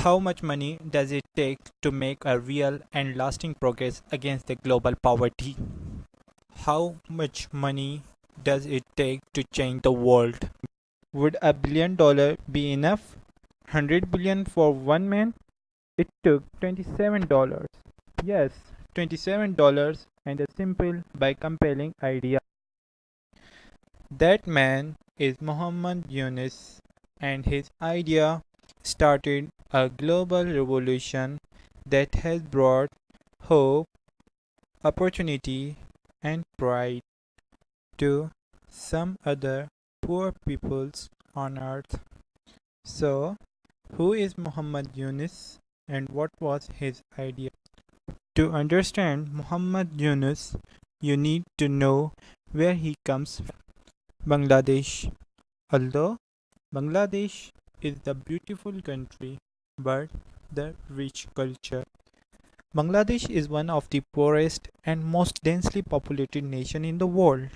How much money does it take to make a real and lasting progress against the global poverty? How much money does it take to change the world? Would $1 billion be enough? 100 billion for one man? It took $27. Yes, $27 and a simple by compelling idea. That man is Muhammad Yunus, and his idea started a global revolution that has brought hope, opportunity, and pride to some other poor peoples on earth. So, who is Muhammad Yunus and what was his idea? To understand Muhammad Yunus, you need to know where he comes from. Bangladesh. Although Bangladesh is the beautiful country but the rich culture. Bangladesh is one of the poorest and most densely populated nation in the world.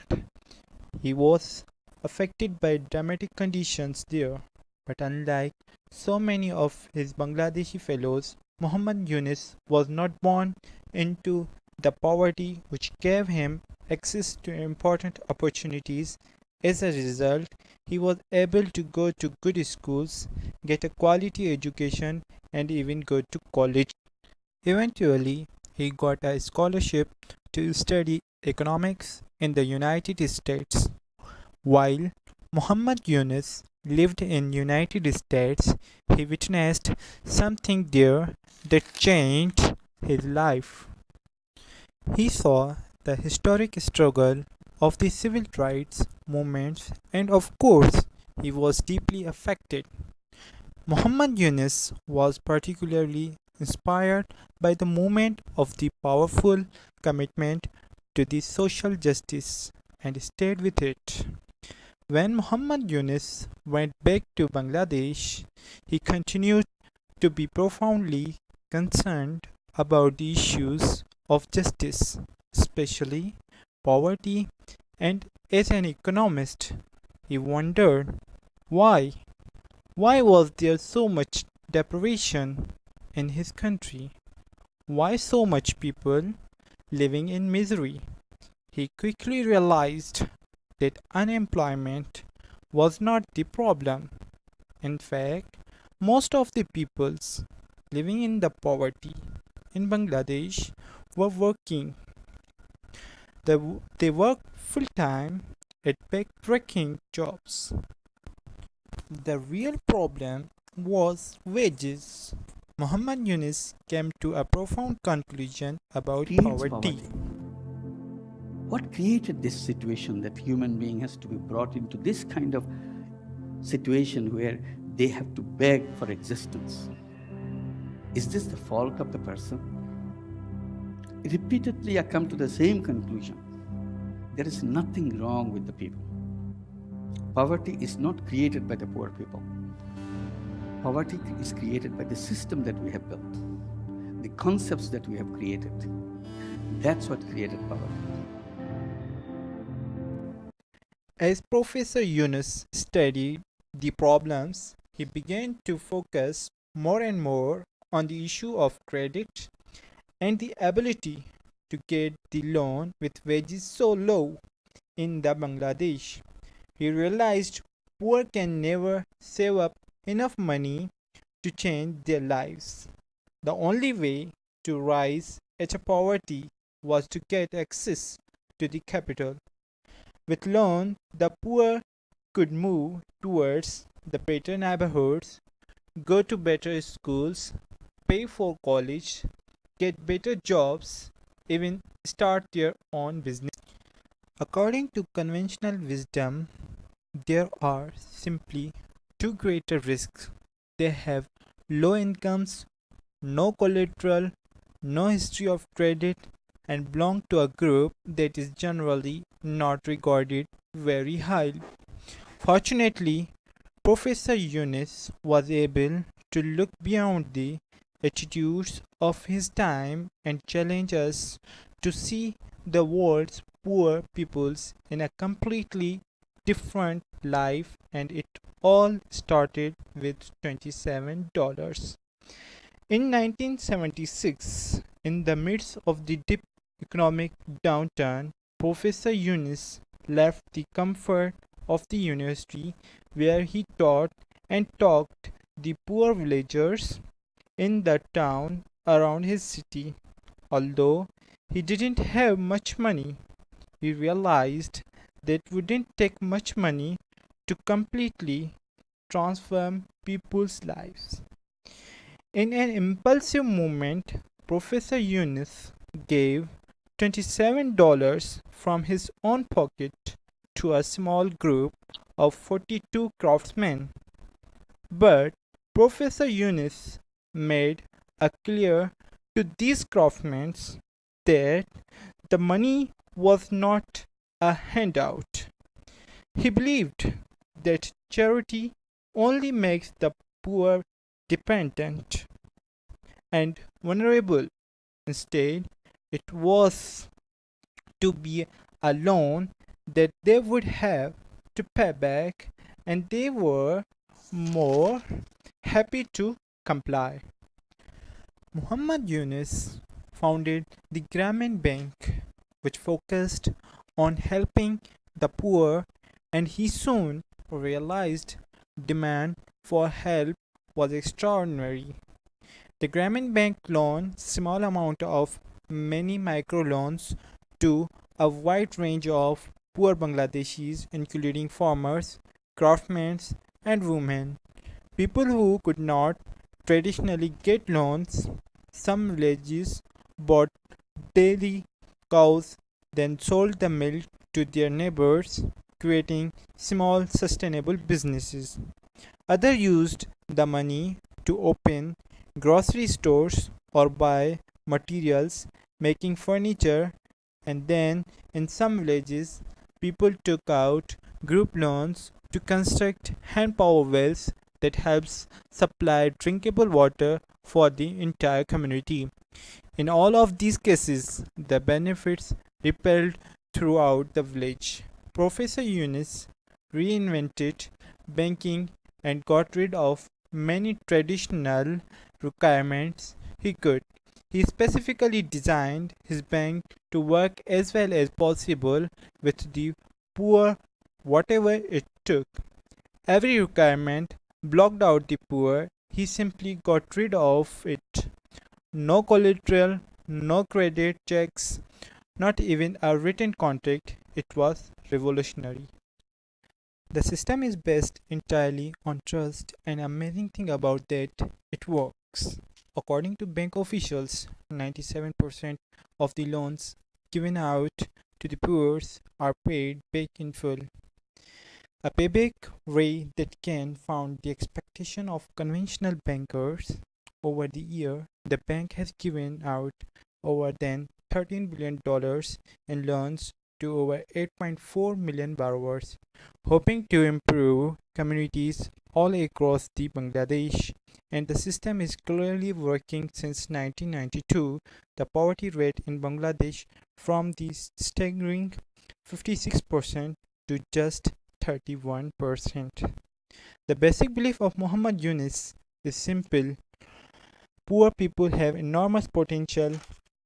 He was affected by dramatic conditions there, but unlike so many of his Bangladeshi fellows, Muhammad Yunus was not born into the poverty which gave him access to important opportunities. As a result, he was able to go to good schools, get a quality education, and even go to college. Eventually, he got a scholarship to study economics in the United States. While Muhammad Yunus lived in United States, he witnessed something there that changed his life. He saw the historic struggle of the civil rights movements, and of course he was deeply affected. Muhammad Yunus was particularly inspired by the movement of the powerful commitment to the social justice and stayed with it. When Muhammad Yunus went back to Bangladesh, he continued to be profoundly concerned about the issues of justice, especially poverty, and as an economist, he wondered why. Why was there so much deprivation in his country? Why so much people living in misery? He quickly realized that unemployment was not the problem. In fact, most of the peoples living in the poverty in Bangladesh were working. They worked full time at back-breaking jobs. The real problem was wages. Muhammad Yunus came to a profound conclusion about Creates poverty. poverty. What created this situation that human being has to be brought into this kind of situation where they have to beg for existence? Is this the fault of the person? Repeatedly, I come to the same conclusion. There is nothing wrong with the people. Poverty is not created by the poor people. Poverty is created by the system that we have built, the concepts that we have created. That's what created poverty. As Professor Yunus studied the problems, he began to focus more and more on the issue of credit and the ability to get the loan with wages so low in the Bangladesh. He realized poor can never save up enough money to change their lives. The only way to rise out of poverty was to get access to the capital. With loan, the poor could move towards the better neighborhoods, go to better schools, pay for college, get better jobs, even start their own business. According to conventional wisdom, there are simply two greater risks. They have low incomes, no collateral, no history of credit, and belong to a group that is generally not regarded very highly. Fortunately, Professor Yunus was able to look beyond the attitudes of his time and challenge us to see the world's poor peoples in a completely different life, and it all started with $27. In 1976, in the midst of the deep economic downturn, Professor Yunus left the comfort of the university where he taught and talked the poor villagers in the town around his city. Although he didn't have much money, he realized that it wouldn't take much money to completely transform people's lives. In an impulsive movement, Professor Yunus gave $27 from his own pocket to a small group of 42 craftsmen. But Professor Yunus made it clear to these craftsmen that the money was not a handout. He believed that charity only makes the poor dependent and vulnerable. Instead, it was to be a loan that they would have to pay back, and they were more happy to comply. Muhammad Yunus founded the Grameen Bank, which focused on helping the poor, and he soon realized demand for help was extraordinary. The Grameen Bank loaned small amount of many microloans to a wide range of poor Bangladeshis, including farmers, craftsmen, and women, people who could not traditionally get loans. Some villages bought daily cows, then sold the milk to their neighbors, creating small sustainable businesses. Others used the money to open grocery stores or buy materials, making furniture, and then in some villages, people took out group loans to construct hand power wells that helps supply drinkable water for the entire community. In all of these cases, the benefits rippled throughout the village. Professor Yunus reinvented banking and got rid of many traditional requirements he could. He specifically designed his bank to work as well as possible with the poor, whatever it took. Every requirement blocked out the poor. He simply got rid of it. No collateral, no credit checks, not even a written contract. It was revolutionary. The system is based entirely on trust, and amazing thing about that, it works. According to bank officials, 97% of the loans given out to the poor are paid back in full. A payback rate that can found the expectation of conventional bankers. Over the year, the bank has given out over than $13 billion in loans to over 8.4 million borrowers, hoping to improve communities all across the Bangladesh. And the system is clearly working since 1992. The poverty rate in Bangladesh from the staggering 56% to just 31%. The basic belief of Muhammad Yunus is simple. Poor people have enormous potential,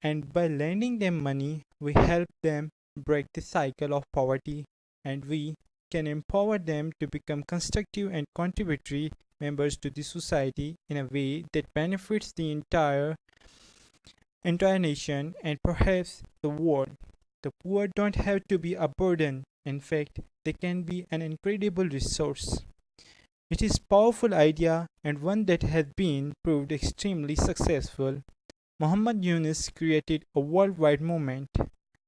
and by lending them money, we help them break the cycle of poverty, and we can empower them to become constructive and contributory members to the society in a way that benefits the entire nation and perhaps the world. The poor don't have to be a burden. In fact, they can be an incredible resource. It is a powerful idea and one that has been proved extremely successful. Muhammad Yunus created a worldwide movement.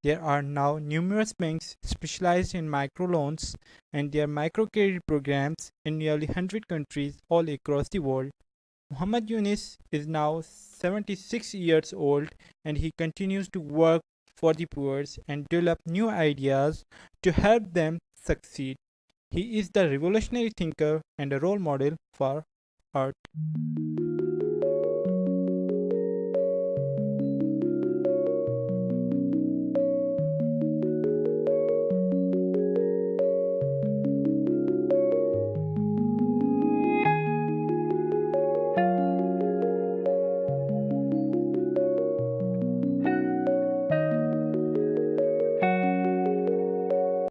There are now numerous banks specialized in microloans, and there are microcredit programs in nearly 100 countries all across the world. Muhammad Yunus is now 76 years old, and he continues to work for the poor and develop new ideas to help them succeed. He is the revolutionary thinker and a role model for art.